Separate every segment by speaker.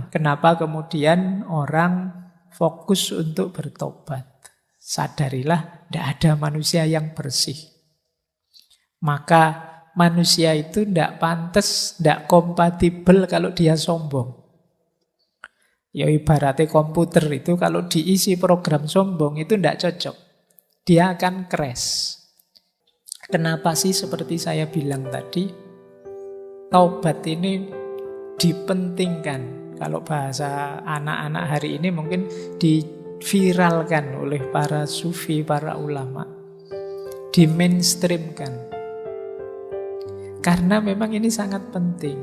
Speaker 1: kenapa kemudian orang fokus untuk bertobat. Sadarilah, tidak ada manusia yang bersih. Maka manusia itu tidak pantas, tidak kompatibel kalau dia sombong. Ya ibaratnya komputer itu kalau diisi program sombong itu tidak cocok. Dia akan crash. Kenapa sih seperti saya bilang tadi, taubat ini dipentingkan. Kalau bahasa anak-anak hari ini mungkin diviralkan oleh para sufi, para ulama. Di-mainstreamkan. Karena memang ini sangat penting.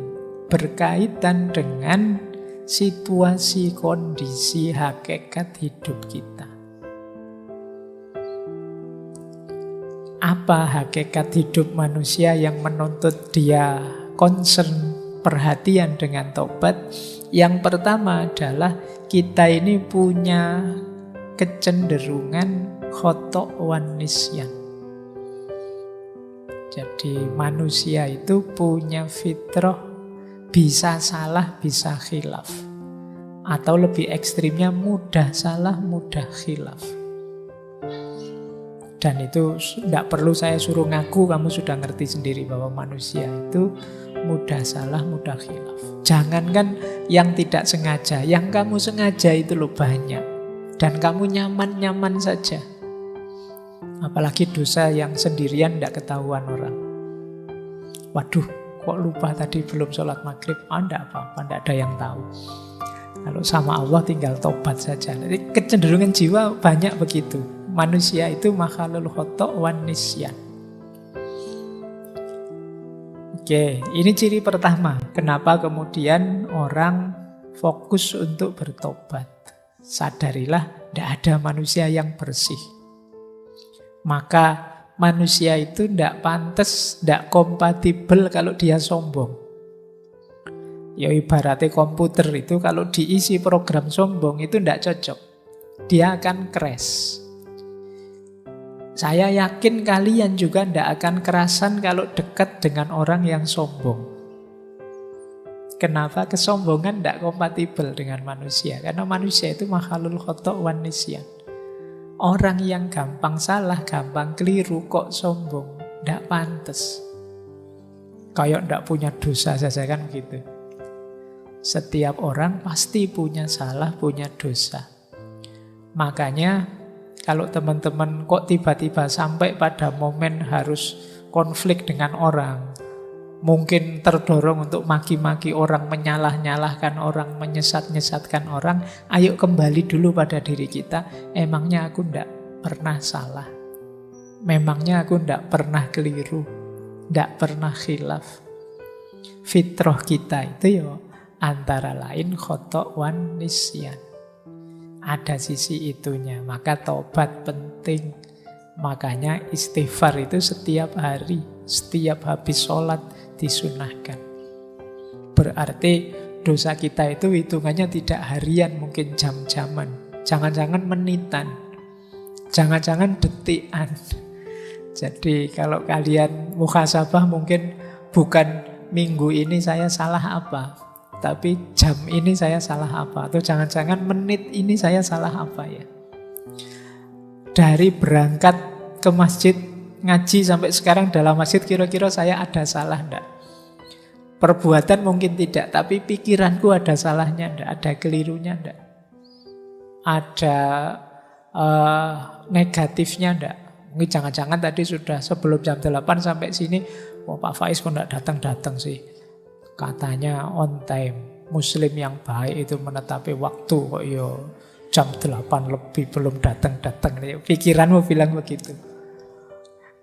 Speaker 1: Berkaitan dengan situasi, kondisi, hakikat hidup kita. Apa hakikat hidup manusia yang menuntut dia concern, perhatian dengan taubat? Yang pertama adalah kita ini punya kecenderungan khoto' wan nisyan. Jadi manusia itu punya fitrah bisa salah, bisa khilaf. Atau lebih ekstrimnya mudah salah, mudah khilaf. Dan itu tidak perlu saya suruh ngaku, kamu sudah ngerti sendiri bahwa manusia itu mudah salah, mudah khilaf. Jangankan yang tidak sengaja, yang kamu sengaja itu loh banyak. Dan kamu nyaman-nyaman saja. Apalagi dosa yang sendirian tidak ketahuan orang. Waduh, kok lupa tadi belum sholat maghrib? Tidak apa-apa, tidak ada yang tahu. Kalau sama Allah tinggal tobat saja. Jadi kecenderungan jiwa banyak begitu. Manusia itu makhluk khoto' wan nisyan. Oke, ini ciri pertama. Kenapa kemudian orang fokus untuk bertobat. Sadarilah, tidak ada manusia yang bersih. Maka manusia itu tidak pantas, tidak kompatibel kalau dia sombong. Ya ibaratnya komputer itu kalau diisi program sombong itu tidak cocok. Dia akan crash. Saya yakin kalian juga tidak akan kerasan kalau dekat dengan orang yang sombong. Kenapa? Kesombongan tidak kompatibel dengan manusia. Karena manusia itu makhluk khoto' wan nisyan. Orang yang gampang salah, gampang keliru, kok sombong. Tidak pantas. Kayak tidak punya dosa saja kan gitu. Setiap orang pasti punya salah, punya dosa. Makanya kalau teman-teman kok tiba-tiba sampai pada momen harus konflik dengan orang, mungkin terdorong untuk maki-maki orang, menyalah-nyalahkan orang, menyesat-nyesatkan orang, ayo kembali dulu pada diri kita. Emangnya aku tidak pernah salah? Memangnya aku tidak pernah keliru? Tidak pernah khilaf? Fitrah kita itu ya antara lain khoto' wan nisyan. Ada sisi itunya, maka taubat penting. Makanya istighfar itu setiap hari, setiap habis sholat disunahkan. Berarti dosa kita itu hitungannya tidak harian, mungkin jam-jaman. Jangan-jangan menitan, jangan-jangan detikan. Jadi kalau kalian muhasabah mungkin bukan minggu ini saya salah apa, tapi jam ini saya salah apa, atau jangan-jangan menit ini saya salah apa ya. Dari berangkat ke masjid ngaji sampai sekarang dalam masjid kira-kira saya ada salah enggak? Perbuatan mungkin tidak, tapi pikiranku ada salahnya enggak? Ada kelirunya enggak? Ada negatifnya enggak? Mungkin jangan-jangan tadi sudah sebelum jam 8 sampai sini, Pak Faiz kok enggak datang-datang sih? Katanya on time. Muslim yang baik itu menetapi waktu kok yo jam 8 lebih belum datang-datang. Pikiranmu bilang begitu.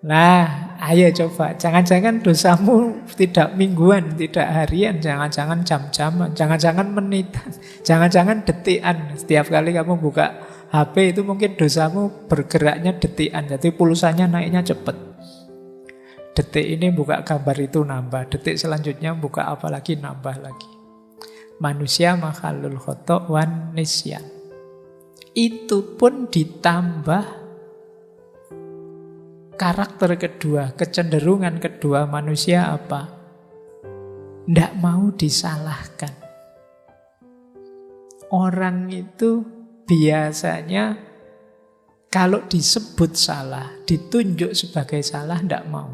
Speaker 1: Nah, ayo coba. Jangan-jangan dosamu tidak mingguan, tidak harian. Jangan-jangan jam-jaman. Jangan-jangan menitan. Jangan-jangan detikan. Setiap kali kamu buka HP itu mungkin dosamu bergeraknya detikan. Jadi pulsanya naiknya cepat. Detik ini buka gambar itu nambah. Detik selanjutnya buka apa lagi nambah lagi. Manusia makhluk khoto' wan nisyan. Itu pun ditambah karakter kedua, kecenderungan kedua manusia apa? Tidak mau disalahkan. orang itu biasanya kalau disebut salah, ditunjuk sebagai salah, tidak mau.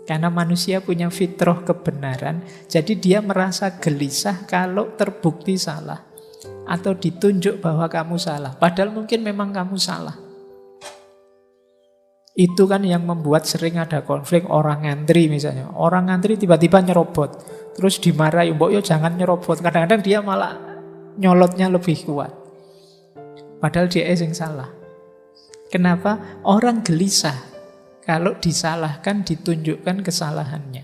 Speaker 1: Karena manusia punya fitrah kebenaran, jadi dia merasa gelisah kalau terbukti salah. Atau ditunjuk bahwa kamu salah, padahal mungkin memang kamu salah. Itu kan yang membuat sering ada konflik orang ngantri misalnya. Orang ngantri tiba-tiba nyerobot, terus dimarahi, mbok yo jangan nyerobot. Kadang-kadang dia malah nyolotnya lebih kuat. Padahal dia yang salah. Kenapa? Orang gelisah kalau disalahkan, ditunjukkan kesalahannya.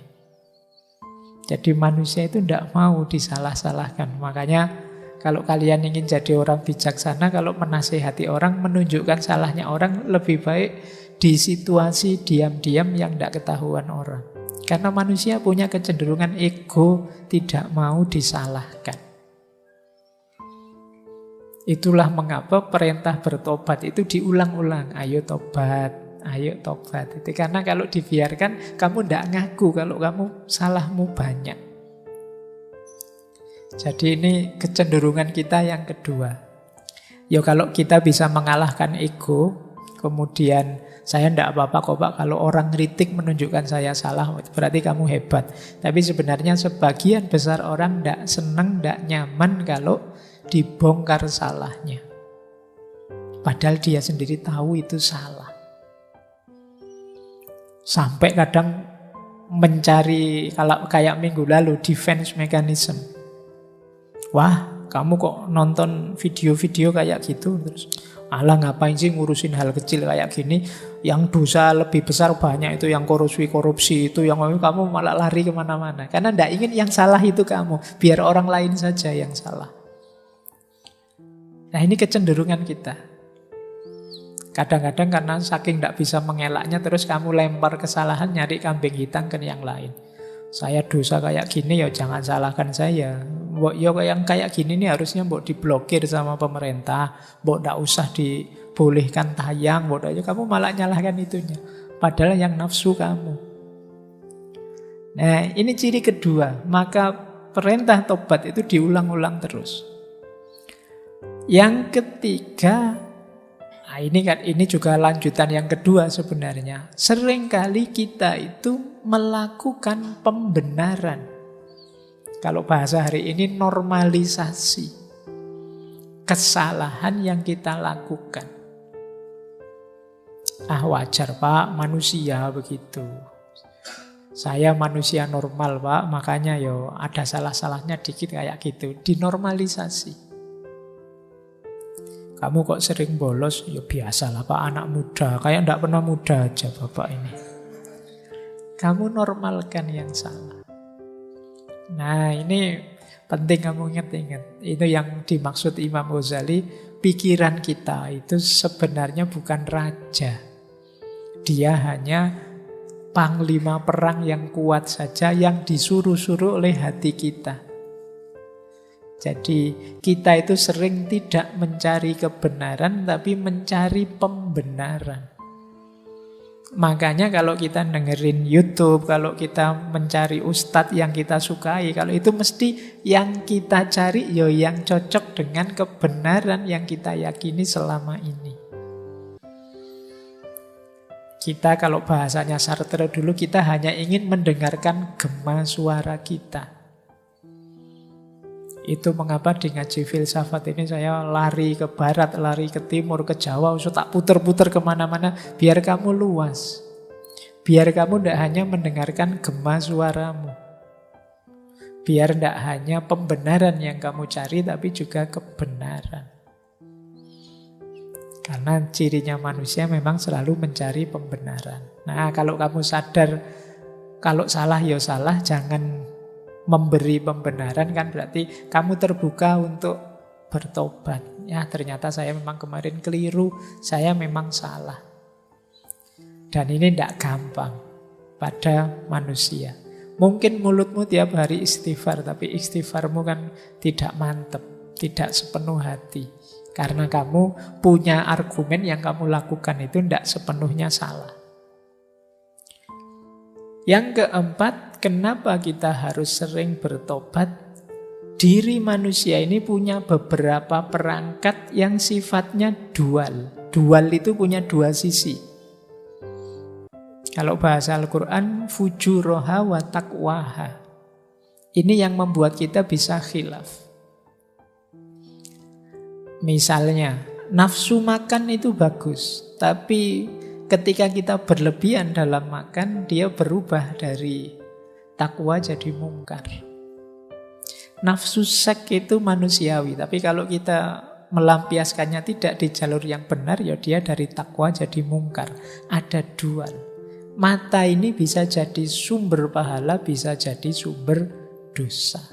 Speaker 1: Jadi manusia itu tidak mau disalah-salahkan. Makanya kalau kalian ingin jadi orang bijaksana, kalau menasihati orang, menunjukkan salahnya orang, lebih baik di situasi diam-diam yang tidak ketahuan orang. Karena manusia punya kecenderungan ego, tidak mau disalahkan. Itulah mengapa perintah bertobat itu diulang-ulang. Ayo tobat, ayo tobat. Itu karena kalau dibiarkan, kamu tidak ngaku kalau kamu salahmu banyak. Jadi ini kecenderungan kita yang kedua. Ya kalau kita bisa mengalahkan ego, kemudian saya tidak apa-apa kok Pak, kalau orang kritik menunjukkan saya salah, berarti kamu hebat. Tapi sebenarnya sebagian besar orang tidak senang, tidak nyaman kalau dibongkar salahnya. Padahal dia sendiri tahu itu salah. Sampai kadang mencari, kalau kayak minggu lalu, defense mechanism. Wah, kamu kok nonton video-video kayak gitu? Terus, alah ngapain sih ngurusin hal kecil kayak gini? Yang dosa lebih besar banyak itu, yang korupsi itu, yang kamu malah lari kemana-mana. Karena tidak ingin yang salah itu kamu, biar orang lain saja yang salah. Nah ini kecenderungan kita. Kadang-kadang karena saking tidak bisa mengelaknya, terus kamu lempar kesalahan, nyari kambing hitam ke yang lain. Saya dosa kayak gini, ya jangan salahkan saya. Mbok yo yang kayak gini nih harusnya mbok diblokir sama pemerintah, mbok tidak usah dibolehkan tayang, mbok aja kamu malah nyalahkan itunya. Padahal yang nafsu kamu. Nah, ini ciri kedua. Maka perintah tobat itu diulang-ulang terus. Yang ketiga, nah ini juga lanjutan yang kedua sebenarnya. Seringkali kita itu melakukan pembenaran. Kalau bahasa hari ini normalisasi kesalahan yang kita lakukan. Ah wajar Pak, manusia begitu. Saya manusia normal Pak, makanya yo ada salah-salahnya dikit kayak gitu. Dinormalisasi. Kamu kok sering bolos? Ya biasalah Pak, anak muda. Kayak enggak pernah muda aja Bapak ini. Kamu normalkan yang salah. Nah ini penting kamu ingat-ingat. Itu yang dimaksud Imam Ghazali. Pikiran kita itu sebenarnya bukan raja. Dia hanya panglima perang yang kuat saja, yang disuruh-suruh oleh hati kita. Jadi kita itu sering tidak mencari kebenaran, tapi mencari pembenaran. Makanya kalau kita dengerin YouTube, kalau kita mencari ustadz yang kita sukai, kalau itu mesti yang kita cari ya yang cocok dengan kebenaran yang kita yakini selama ini. Kita kalau bahasanya Sartre dulu, kita hanya ingin mendengarkan gema suara kita. Itu mengapa di ngaji filsafat ini saya lari ke barat, lari ke timur, ke Jawa, usah tak puter-puter kemana-mana, biar kamu luas. Biar kamu tidak hanya mendengarkan gema suaramu. Biar tidak hanya pembenaran yang kamu cari, tapi juga kebenaran. Karena cirinya manusia memang selalu mencari pembenaran. Nah kalau kamu sadar, kalau salah ya salah, jangan memberi pembenaran, kan berarti kamu terbuka untuk bertobat. Ya ternyata saya memang kemarin keliru, saya memang salah. Dan ini tidak gampang pada manusia. Mungkin mulutmu tiap hari istighfar, tapi istighfarmu kan tidak mantap, tidak sepenuh hati. Karena kamu punya argumen yang kamu lakukan itu tidak sepenuhnya salah. Yang keempat, kenapa kita harus sering bertobat? diri manusia ini punya beberapa perangkat yang sifatnya dual. Dual itu punya dua sisi. Kalau bahasa Al-Quran, fujuroha wa taqwaha. Ini yang membuat kita bisa khilaf. Misalnya, nafsu makan itu bagus, tapi ketika kita berlebihan dalam makan, dia berubah dari takwa jadi mungkar. Nafsu seks itu manusiawi, tapi kalau kita melampiaskannya tidak di jalur yang benar, ya dia dari takwa jadi mungkar. Ada dual. Mata ini bisa jadi sumber pahala, bisa jadi sumber dosa.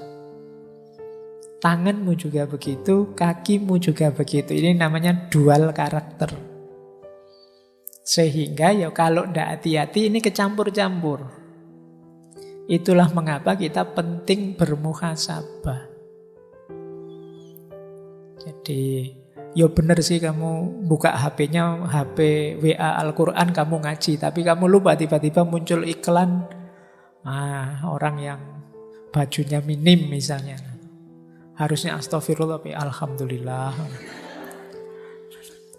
Speaker 1: Tanganmu juga begitu, kakimu juga begitu. Ini namanya dual karakter. Sehingga ya kalau tidak hati-hati ini kecampur-campur. Itulah mengapa kita penting bermuhasabah. Jadi, ya benar sih kamu buka HP-nya, HP WA Al-Quran kamu ngaji, tapi kamu lupa tiba-tiba muncul iklan orang yang bajunya minim misalnya. Harusnya astagfirullah, tapi alhamdulillah.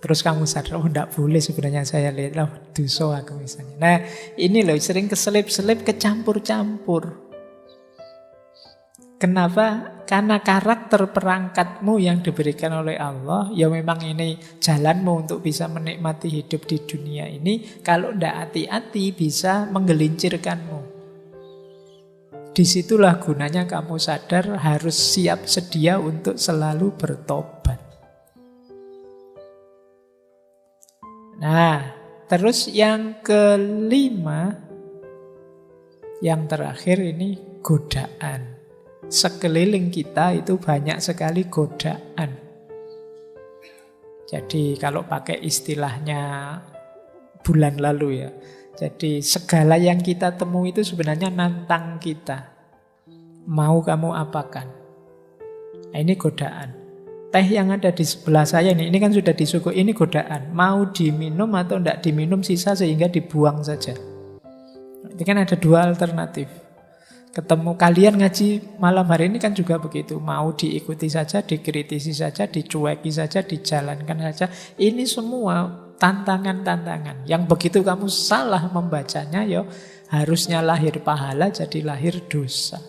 Speaker 1: Terus kamu sadar, tidak boleh sebenarnya saya lihat, dosa aku misalnya. Nah, ini loh sering keselip-selip, kecampur-campur. Kenapa? Karena karakter perangkatmu yang diberikan oleh Allah, ya memang ini jalanmu untuk bisa menikmati hidup di dunia ini. Kalau tidak hati-hati bisa menggelincirkanmu. Disitulah gunanya kamu sadar harus siap sedia untuk selalu bertobat. Nah, terus yang kelima, yang terakhir ini godaan. Sekeliling kita itu banyak sekali godaan. Jadi kalau pakai istilahnya bulan lalu ya, jadi segala yang kita temui itu sebenarnya nantang kita. Mau kamu apakan? Nah, ini godaan. Teh yang ada di sebelah saya ini kan sudah disuguh, ini godaan. Mau diminum atau tidak diminum, sisa sehingga dibuang saja. Ini kan ada dua alternatif. Ketemu kalian ngaji malam hari ini kan juga begitu. Mau diikuti saja, dikritisi saja, dicueki saja, dijalankan saja. Ini semua tantangan-tantangan. Yang begitu kamu salah membacanya, ya harusnya lahir pahala jadi lahir dosa.